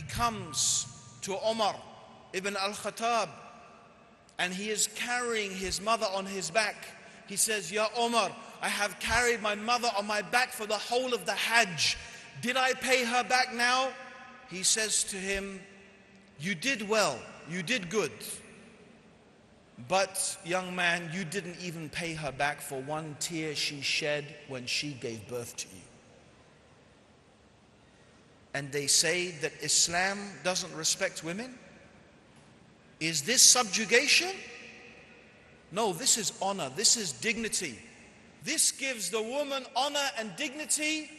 he comes to Umar ibn al-Khattab, and he is carrying his mother on his back. He says, Ya Umar, I have carried my mother on my back for the whole of the Hajj. Did I pay her back now? He says to him, you did well, you did good. But young man, you didn't even pay her back for one tear she shed when she gave birth to you. And they say that Islam doesn't respect women? Is this subjugation? No, this is honor, this is dignity. This gives the woman honor and dignity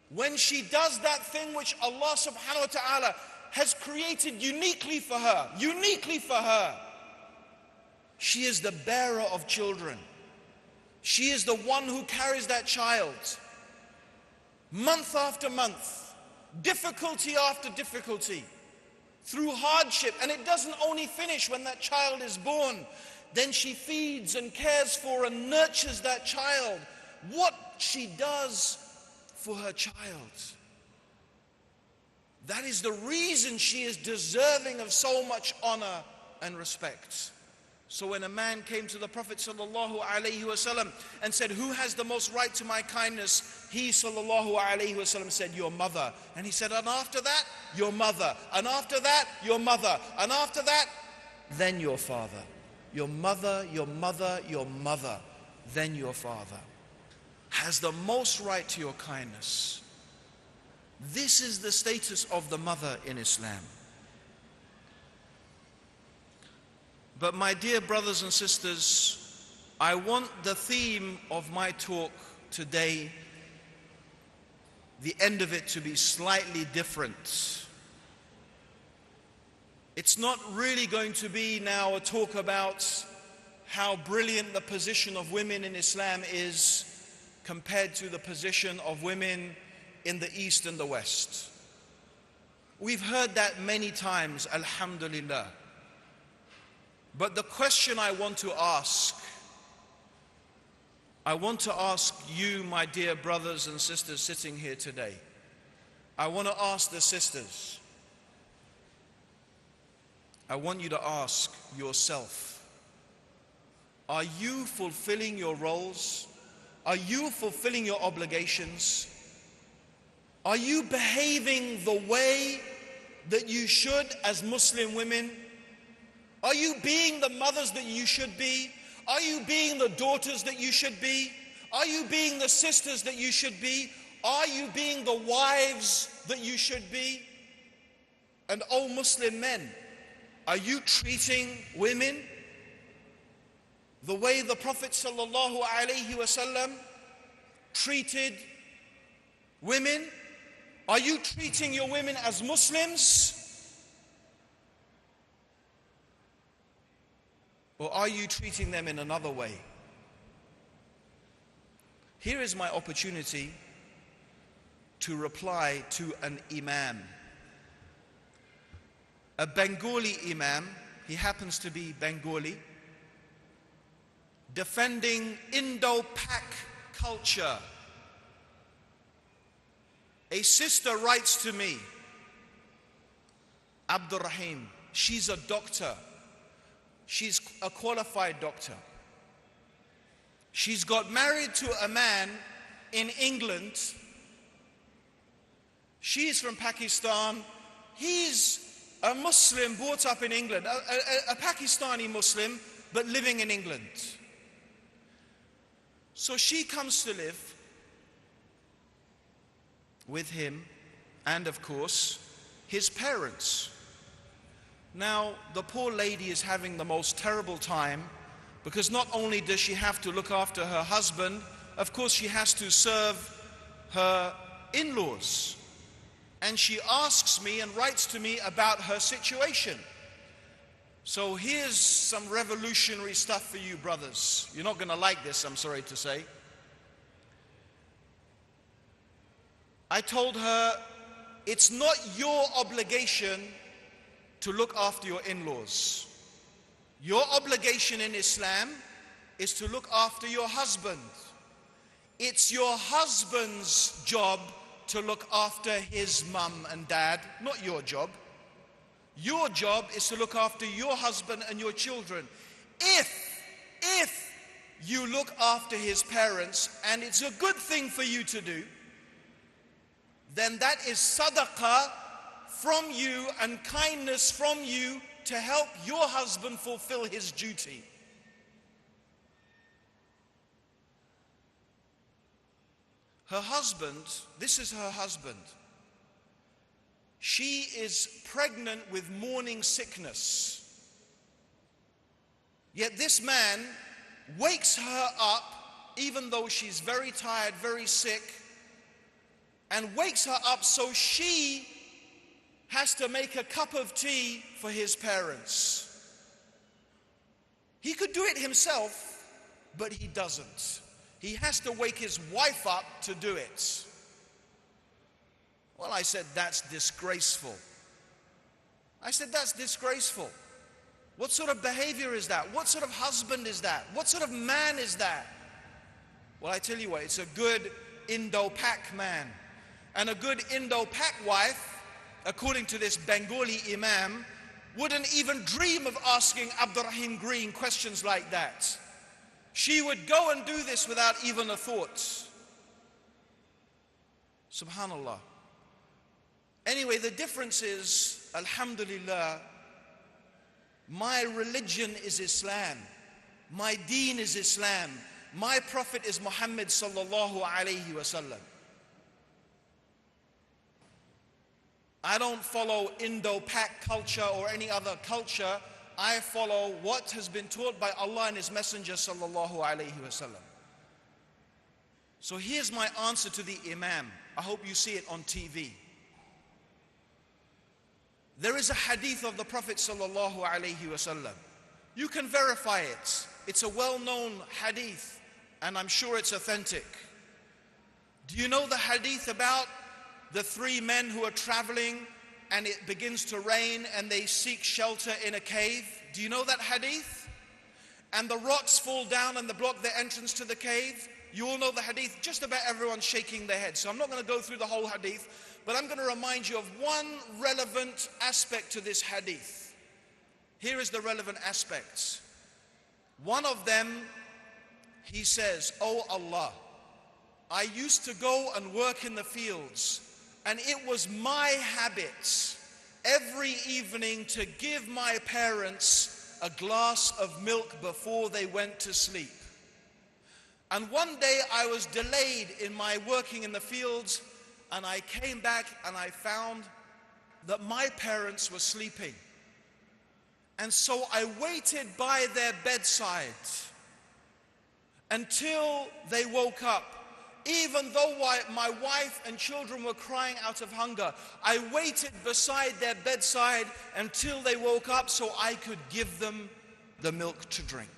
when she does that thing which Allah subhanahu wa ta'ala has created uniquely for her, uniquely for her. She is the bearer of children. She is the one who carries that child month after month, difficulty after difficulty, through hardship. And it doesn't only finish when that child is born. Then she feeds and cares for and nurtures that child. What she does for her child, that is the reason she is deserving of so much honor and respect. So when a man came to the Prophet sallallahu alaihi wasallam and said, who has the most right to my kindness? He sallallahu alaihi wasallam said, your mother. And he said, and after that, your mother. And after that, your mother. And after that, then your father. Your mother, your mother, your mother, then your father has the most right to your kindness. This is the status of the mother in Islam. But my dear brothers and sisters, I want the theme of my talk today, the end of it, to be slightly different. It's not really going to be now a talk about how brilliant the position of women in Islam is compared to the position of women in the East and the West. We've heard that many times, alhamdulillah. But the question I want to ask you, my dear brothers and sisters sitting here today. I want to ask the sisters. I want you to ask yourself, are you fulfilling your roles? Are you fulfilling your obligations? Are you behaving the way that you should as Muslim women? Are you being the mothers that you should be? Are you being the daughters that you should be? Are you being the sisters that you should be? Are you being the wives that you should be? And oh Muslim men, are you treating women the way the Prophet sallallahu alaihi wasallam treated women? Are you treating your women as Muslims? Or are you treating them in another way? Here is my opportunity to reply to an imam. A Bengali imam, he happens to be Bengali, defending Indo-Pak culture. A sister writes to me, Abdur Raheem, she's a doctor. She's a qualified doctor. She's got married to a man in England. She's from Pakistan. He's a Muslim brought up in England, a Pakistani Muslim, but living in England. So she comes to live with him and, of course, his parents. Now, the poor lady is having the most terrible time because not only does she have to look after her husband, of course she has to serve her in-laws. And she asks me and writes to me about her situation. So here's some revolutionary stuff for you brothers. You're not going to like this, I'm sorry to say. I told her, it's not your obligation to look after your in-laws. Your obligation in Islam is to look after your husband. It's your husband's job to look after his mum and dad, not your job. Your job is to look after your husband and your children. If you look after his parents, and it's a good thing for you to do, then that is sadaqah from you and kindness from you to help your husband fulfill his duty. Her husband, this is her husband. She is pregnant with morning sickness. Yet this man wakes her up, even though she's very tired, very sick, and wakes her up so she has to make a cup of tea for his parents. He could do it himself, but he doesn't. He has to wake his wife up to do it. Well, I said, that's disgraceful. I said, that's disgraceful. What sort of behavior is that? What sort of husband is that? What sort of man is that? Well, I tell you what, it's a good Indo-Pak man. And a good Indo-Pak wife, according to this Bengali imam, wouldn't even dream of asking Abdur Raheem Green questions like that. She would go and do this without even a thought. Subhanallah. Anyway, the difference is, alhamdulillah, my religion is Islam. My deen is Islam. My prophet is Muhammad sallallahu alayhi wasallam. I don't follow Indo-Pak culture or any other culture. I follow what has been taught by Allah and His Messenger sallallahu alayhi wasallam. So here's my answer to the Imam. I hope you see it on TV. There is a hadith of the Prophet sallallahu alayhi wasallam. You can verify it. It's a well-known hadith, and I'm sure it's authentic. Do you know the hadith about the three men who are traveling and it begins to rain and they seek shelter in a cave? Do you know that hadith? And the rocks fall down and they block the entrance to the cave. You all know the hadith. Just about everyone's shaking their head. So I'm not going to go through the whole hadith, but I'm going to remind you of one relevant aspect to this hadith. Here is the relevant aspects. One of them, he says, "Oh Allah, I used to go and work in the fields, and it was my habit every evening to give my parents a glass of milk before they went to sleep. And one day I was delayed in my working in the fields, and I came back and I found that my parents were sleeping. And so I waited by their bedside until they woke up. Even though my wife and children were crying out of hunger, I waited beside their bedside until they woke up so I could give them the milk to drink."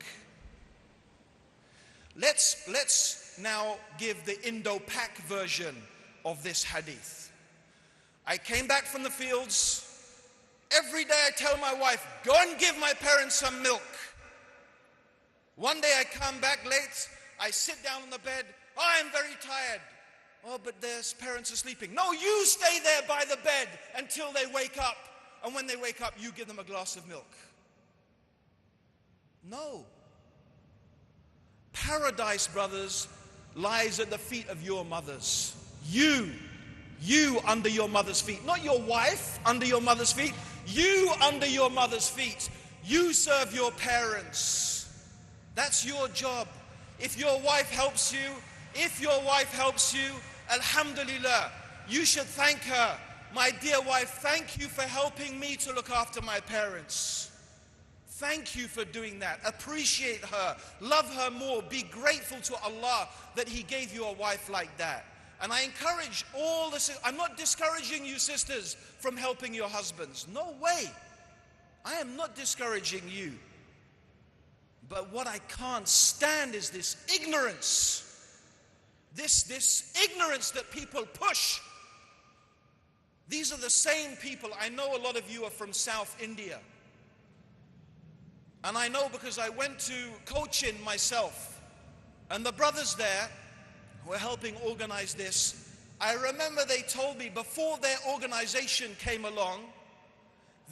Let's now give the Indo-Pak version of this hadith. I came back from the fields. Every day I tell my wife, "Go and give my parents some milk." One day I come back late, I sit down on the bed. "Oh, I'm very tired." "Oh, but their parents are sleeping." "No, you stay there by the bed until they wake up. And when they wake up, you give them a glass of milk." No. Paradise, brothers, lies at the feet of your mothers. You under your mother's feet. Not your wife under your mother's feet. You under your mother's feet. You serve your parents. That's your job. If your wife helps you, alhamdulillah, you should thank her. "My dear wife, thank you for helping me to look after my parents." Thank you for doing that. Appreciate her. Love her more. Be grateful to Allah that He gave you a wife like that. And I encourage all this. I'm not discouraging you sisters from helping your husbands. No way. I am not discouraging you. But what I can't stand is this ignorance. This ignorance that people push. These are the same people. I know a lot of you are from South India. And I know because I went to Cochin myself. And the brothers there who are helping organize this, I remember they told me before their organization came along,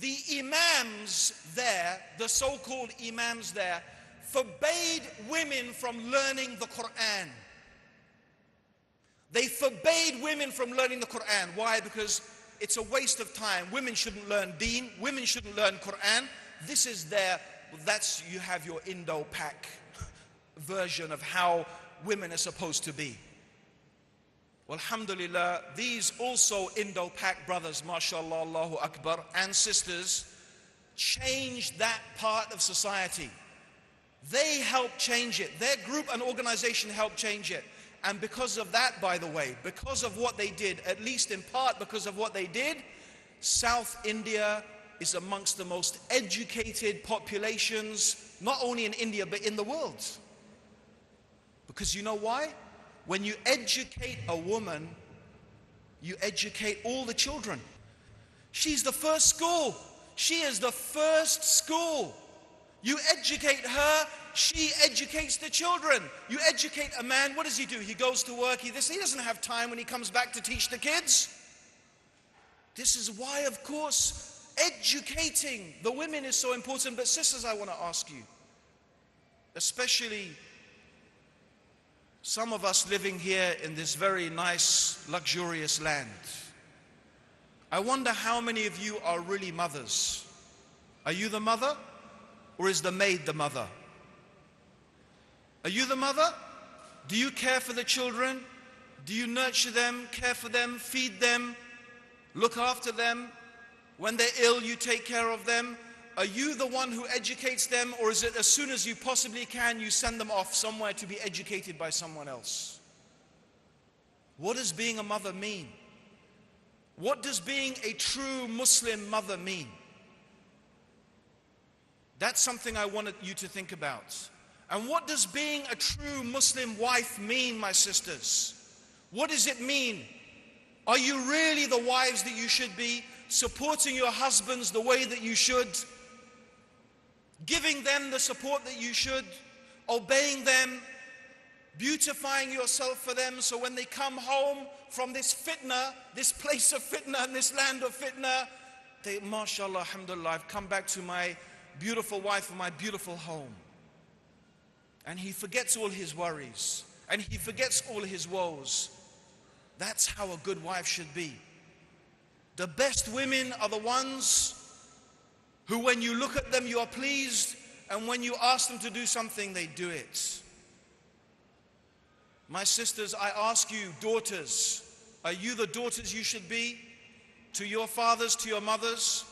the imams there, the so-called imams there, forbade women from learning the Quran. They forbade women from learning the Quran. Why? Because it's a waste of time. Women shouldn't learn Deen. Women shouldn't learn Quran. This is you have your Indo-Pak version of how women are supposed to be. Well, alhamdulillah, these also Indo-Pak brothers, mashallah, Allahu Akbar, and sisters, changed that part of society. They helped change it. Their group and organization helped change it. And because of that, by the way, because of what they did, at least in part because of what they did, South India is amongst the most educated populations, not only in India, but in the world. Because you know why? When you educate a woman, you educate all the children. She's the first school. She is the first school. You educate her, she educates the children. You educate a man, what does he do? He goes to work, he doesn't have time when he comes back to teach the kids. This is why, of course, educating the women is so important. But sisters, I want to ask you, especially some of us living here in this very nice, luxurious land, I wonder how many of you are really mothers. Are you the mother? Or is the maid the mother? Are you the mother? Do you care for the children? Do you nurture them, care for them, feed them, look after them? When they're ill, you take care of them. Are you the one who educates them, or is it as soon as you possibly can, you send them off somewhere to be educated by someone else? What does being a mother mean? What does being a true Muslim mother mean? That's something I wanted you to think about. And what does being a true Muslim wife mean, my sisters? What does it mean? Are you really the wives that you should be? Supporting your husbands the way that you should? Giving them the support that you should? Obeying them? Beautifying yourself for them, so when they come home from this fitna, this place of fitna and this land of fitna, they, mashallah, alhamdulillah, I've come back to my beautiful wife and my beautiful home. And he forgets all his worries, and he forgets all his woes. That's how a good wife should be. The best women are the ones who, when you look at them, you are pleased, and when you ask them to do something, they do it. My sisters, I ask you, daughters, are you the daughters you should be to your fathers, to your mothers?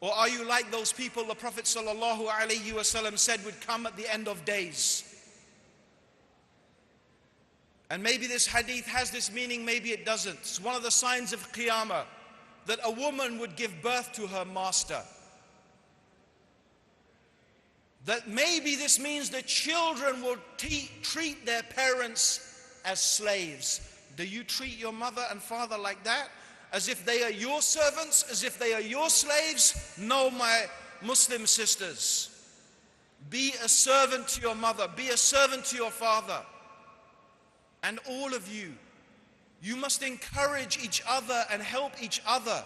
Or are you like those people the Prophet ﷺ said would come at the end of days? And maybe this hadith has this meaning, maybe it doesn't. It's one of the signs of Qiyamah, that a woman would give birth to her master. That maybe this means that children will treat their parents as slaves. Do you treat your mother and father like that? As if they are your servants, as if they are your slaves? No, my Muslim sisters. Be a servant to your mother, be a servant to your father. And all of you, you must encourage each other and help each other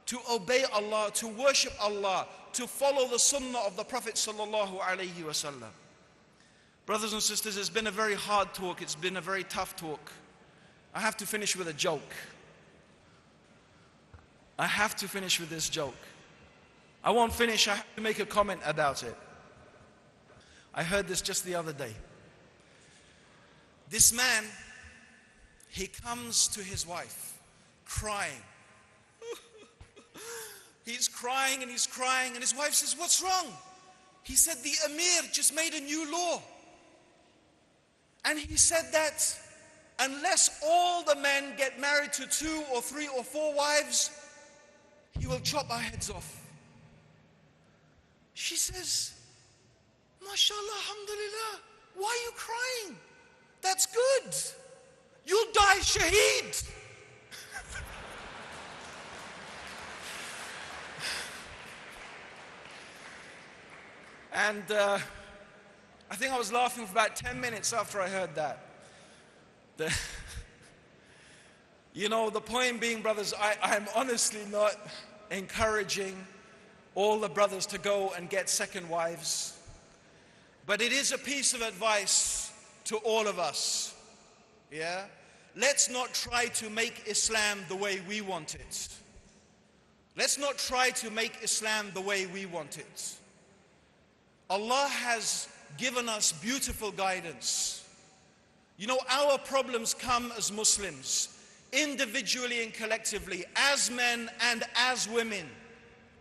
to obey Allah, to worship Allah, to follow the sunnah of the Prophet sallallahu alaihi wasallam. Brothers and sisters, it's been a very hard talk, it's been a very tough talk. I have to finish with a joke. I have to finish with this joke. I won't finish, I have to make a comment about it. I heard this just the other day. This man, he comes to his wife, crying. He's crying and he's crying, and his wife says, "What's wrong?" He said, "The Amir just made a new law. And he said that unless all the men get married to 2 or 3 or 4 wives, he will chop our heads off." She says, "MashaAllah, alhamdulillah, why are you crying? That's good. You'll die shaheed." And I think I was laughing for about 10 minutes after I heard that. You know, the point being, brothers, I'm honestly not encouraging all the brothers to go and get second wives. But it is a piece of advice to all of us. Yeah? Let's not try to make Islam the way we want it. Let's not try to make Islam the way we want it. Allah has given us beautiful guidance. You know, our problems come as Muslims, individually and collectively, as men and as women.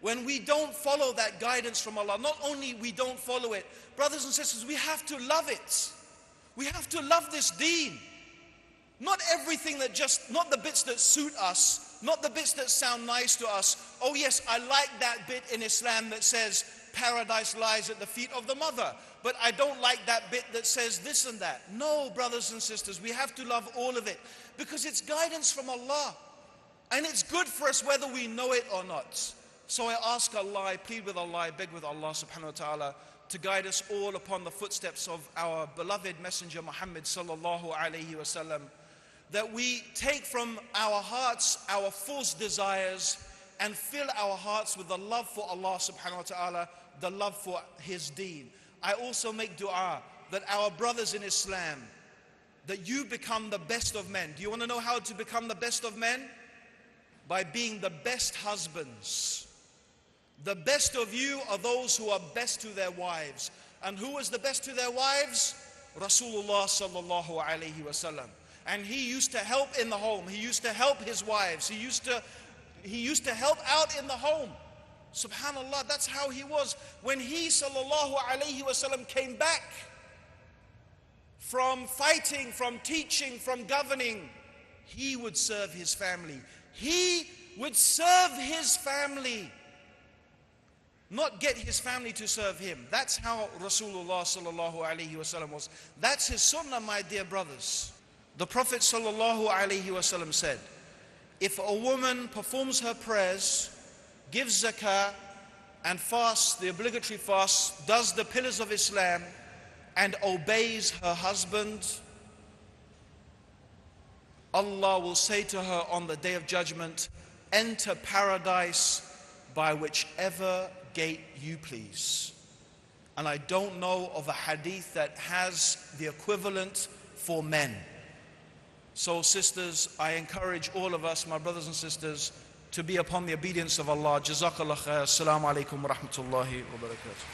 When we don't follow that guidance from Allah, not only we don't follow it, brothers and sisters, we have to love it. We have to love this deen. Not everything that not the bits that suit us, not the bits that sound nice to us. Oh yes, I like that bit in Islam that says paradise lies at the feet of the mother, but I don't like that bit that says this and that. No, brothers and sisters, we have to love all of it because it's guidance from Allah and it's good for us whether we know it or not. So I ask Allah, I plead with Allah, I beg with Allah subhanahu wa ta'ala to guide us all upon the footsteps of our beloved Messenger Muhammad sallallahu alayhi wasallam, that we take from our hearts our false desires and fill our hearts with the love for Allah subhanahu wa ta'ala, the love for His deen. I also make dua that our brothers in Islam, that you become the best of men. Do you want to know how to become the best of men? By being the best husbands. The best of you are those who are best to their wives. And who was the best to their wives? Rasulullah sallallahu alayhi wasallam. And he used to help in the home. He used to help his wives. He used to help out in the home. Subhanallah, that's how he was. When he sallallahu alayhi wasallam came back from fighting, from teaching, from governing, he would serve his family. He would serve his family, not get his family to serve him. That's how Rasulullah sallallahu alayhi wasallam was. That's his sunnah, my dear brothers. The Prophet sallallahu alayhi wasallam said, if a woman performs her prayers, gives zakah and fasts, the obligatory fast, does the pillars of Islam and obeys her husband, Allah will say to her on the Day of Judgment, enter paradise by whichever gate you please. And I don't know of a hadith that has the equivalent for men. So sisters, I encourage all of us, my brothers and sisters, to be upon the obedience of Allah. Jazakallah khair. Assalamu alaikum wa rahmatullahi wa barakatuh.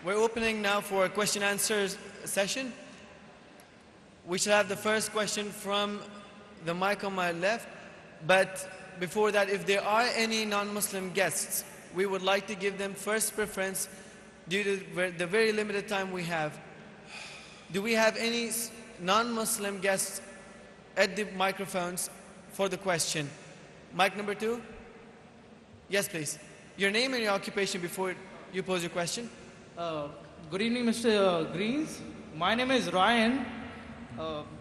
We're opening now for a question answer session. We shall have the first question from the mic on my left. But before that, if there are any non-Muslim guests, we would like to give them first preference due to the very limited time we have. Do we have any non-Muslim guests at the microphones for the question? Mic number 2. Yes, please. Your name and your occupation before you pose your question. Good evening, Mr. Greens. My name is Ryan.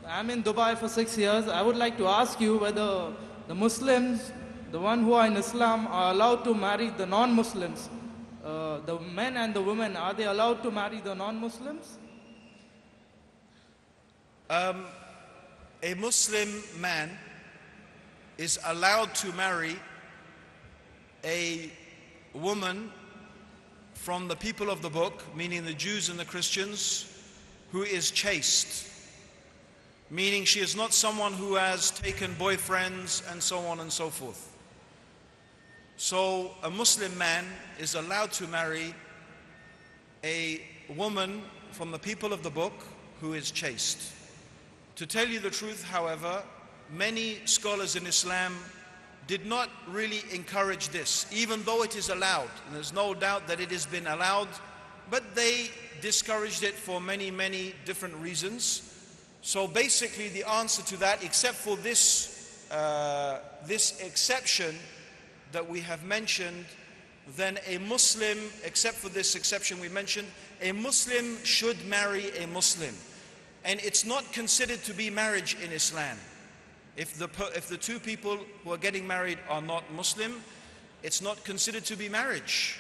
I'm in Dubai for 6 years. I would like to ask you whether the Muslims, the one who are in Islam, are allowed to marry the non-Muslims. The men and the women, are they allowed to marry the non-Muslims? A Muslim man is allowed to marry a woman from the people of the book, meaning the Jews and the Christians, who is chaste, meaning she is not someone who has taken boyfriends and so on and so forth. So a Muslim man is allowed to marry a woman from the people of the book who is chaste. To tell you the truth, however, many scholars in Islam did not really encourage this, even though it is allowed. And there's no doubt that it has been allowed, but they discouraged it for many, many different reasons. So basically the answer to that, except for this exception that we have mentioned, then a Muslim, except for this exception we mentioned, a Muslim should marry a Muslim. And it's not considered to be marriage in Islam. If the two people who are getting married are not Muslim, it's not considered to be marriage.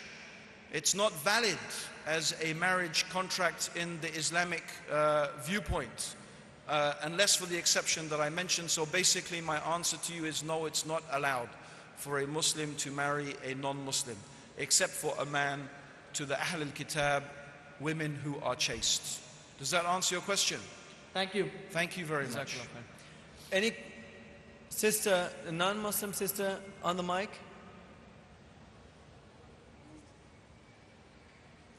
It's not valid as a marriage contract in the Islamic viewpoint. unless for the exception that I mentioned. So basically my answer to you is no, it's not allowed for a Muslim to marry a non-Muslim, except for a man to the Ahl al-Kitab, women who are chaste. Does that answer your question? Thank you. Thank you very much. Any sister, a non-Muslim sister on the mic?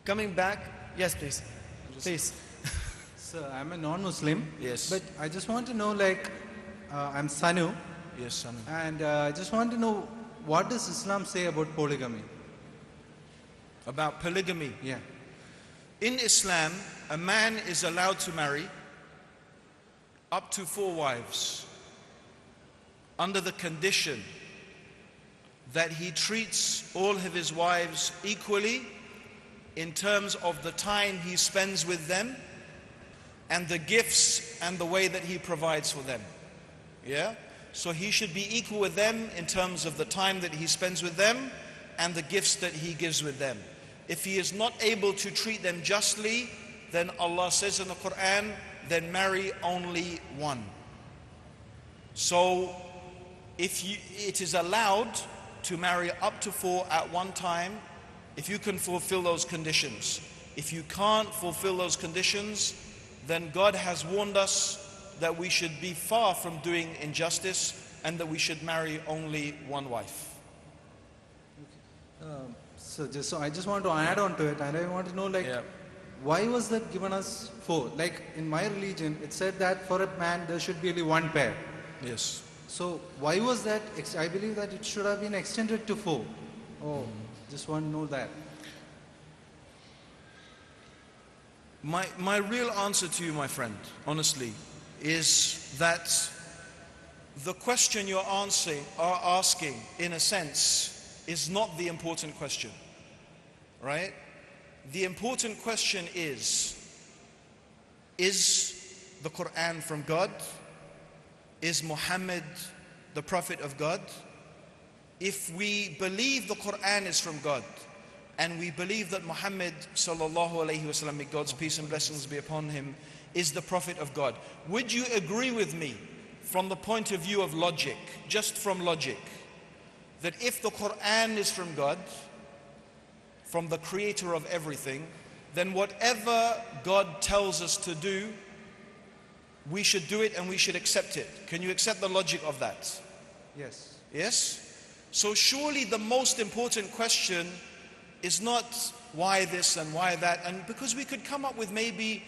Coming back? Yes, please. Please. So I'm a non-Muslim. Yes. But I just want to know, like, I'm Sanu, Yes, son. and I just want to know, what does Islam say about polygamy? About polygamy. Yeah. In Islam, a man is allowed to marry up to 4 wives under the condition that he treats all of his wives equally in terms of the time he spends with them and the gifts and the way that he provides for them. Yeah? So he should be equal with them in terms of the time that he spends with them and the gifts that he gives with them. If he is not able to treat them justly, then Allah says in the Quran, then marry only one. So it is allowed to marry up to 4 at one time if you can fulfill those conditions. If you can't fulfill those conditions, then God has warned us that we should be far from doing injustice and that we should marry only one wife. So I just want to add on to it, and I want to know, like, why was that given us 4? Like, in my religion, it said that for a man there should be only 1 pair. Yes. So why was that? I believe that it should have been extended to 4. Oh, just want to know that. My real answer to you, my friend, honestly, is that the question you're asking, in a sense, is not the important question, right? The important question is the Quran from God? Is Muhammad the Prophet of God? If we believe the Quran is from God, and we believe that Muhammad sallallahu alaihi wasallam, may God's peace and blessings be upon him, is the Prophet of God, would you agree with me from the point of view of logic, just from logic, that if the Quran is from God, from the creator of everything, then whatever God tells us to do, we should do it and we should accept it? Can you accept the logic of that? Yes. Yes? So surely the most important question is not why this and why that, and because we could come up with maybe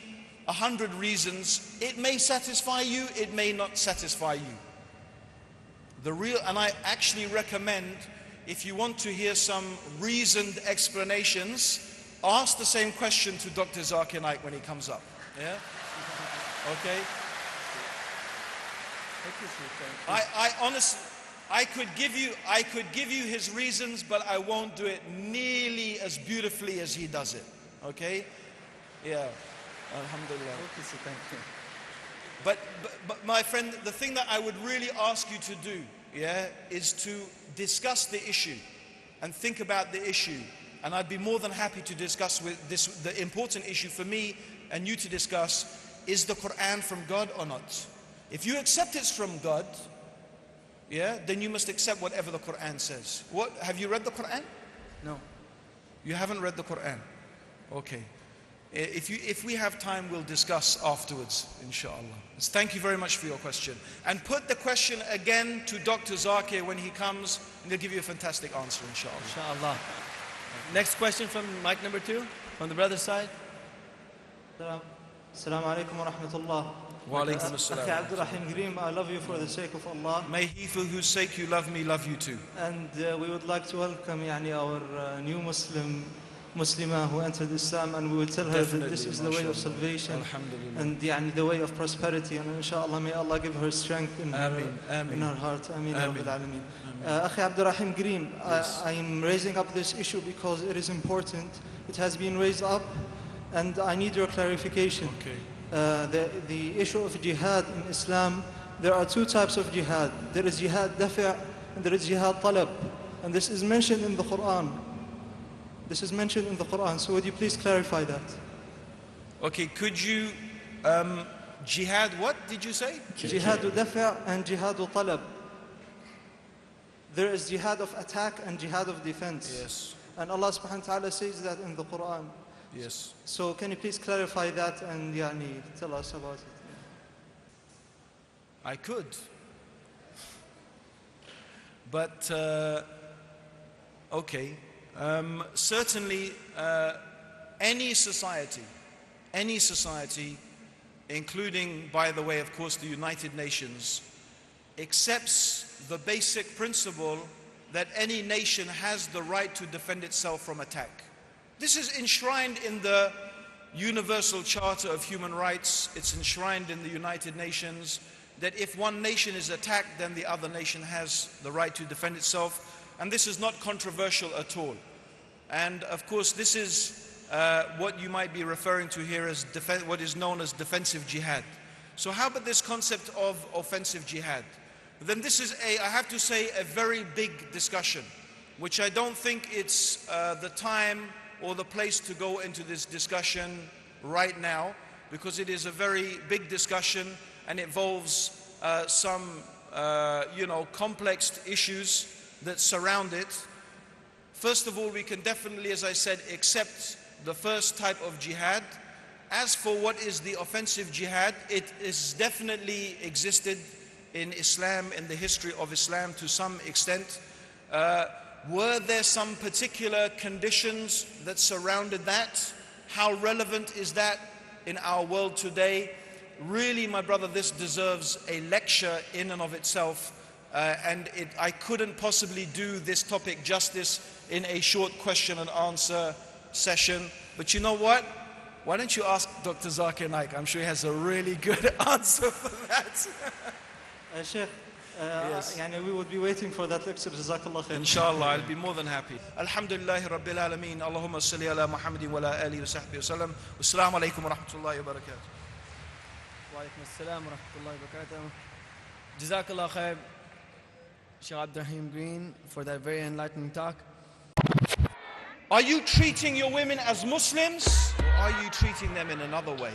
100 reasons. It may satisfy you, it may not satisfy you. And I actually recommend, if you want to hear some reasoned explanations, ask the same question to Dr. Zakir Naik when he comes up. Yeah? Okay? I honestly, I could give you his reasons, but I won't do it nearly as beautifully as he does it. Okay? Yeah. Alhamdulillah. Okay, so thank you. But my friend, the thing that I would really ask you to do, yeah, is to discuss the issue and think about the issue. And I'd be more than happy to discuss with this, the important issue for me and you to discuss, is the Quran from God or not? If you accept it's from God, yeah, then you must accept whatever the Quran says. What, have you read the Quran? No. You haven't read the Quran? Okay. If we have time, we'll discuss afterwards, inshallah. Thank you very much for your question. And put the question again to Dr. Zakir when he comes, and he'll give you a fantastic answer, inshallah. Inshallah. Next question from mic number 2, from the brother's side. Assalamu alaikum wa rahmatullah. Wa alaikum assalam. Akhi Abdur Raheem, I love you for the sake of Allah. May he for whose sake you love me, love you too. And we would like to welcome our new Muslimah who entered Islam, and we will tell her that this is the way of salvation and the way of prosperity, and inshallah may Allah give her strength in her heart. Ameen. Akhi Abdur Raheem, I am raising up this issue because it is important. It has been raised up and I need your clarification. Okay. The issue of jihad in Islam, there are 2 types of jihad. There is jihad dafi' and there is jihad talab, and this is mentioned in the Quran. So would you please clarify that? Okay, could you Jihad, what did you say? Jihad dafa' and jihad talab. There is jihad of attack and jihad of defense. Yes. And Allah subhanahu wa ta'ala says that in the Quran. Yes. So can you please clarify that and tell us about it? I could. But, okay. Certainly, any society, including, by the way, of course, the United Nations, accepts the basic principle that any nation has the right to defend itself from attack. This is enshrined in the Universal Charter of Human Rights. It's enshrined in the United Nations that if one nation is attacked, then the other nation has the right to defend itself. And this is not controversial at all. And of course, this is what you might be referring to here as what is known as defensive jihad. So how about this concept of offensive jihad? Then this is, I have to say, a very big discussion, which I don't think it's the time or the place to go into this discussion right now, because it is a very big discussion and involves some, complex issues that surround it. First of all, we can definitely, as I said, accept the first type of jihad. As for what is the offensive jihad, it is definitely existed in Islam, in the history of Islam to some extent. Were there some particular conditions that surrounded that? How relevant is that in our world today? Really, my brother, this deserves a lecture in and of itself. I couldn't possibly do this topic justice in a short question and answer session. But you know what? Why don't you ask Dr. Zakir Naik? I'm sure he has a really good answer for that. Sheikh, Yes. we would be waiting for that lecture. Jazakallah khair. Inshallah, I'll be more than happy. Alhamdulillahi Rabbil Alameen. Allahumma salli ala Muhammadin wa ala alihi wa sahbihi wa sallam. Wassalamu alaikum wa rahmatullahi wa barakatuh. Wa alaikum assalam wa rahmatullahi wa barakatuh. Jazakallah khair, Sheikh Abdur Raheem Green, for that very enlightening talk. Are you treating your women as Muslims, or are you treating them in another way?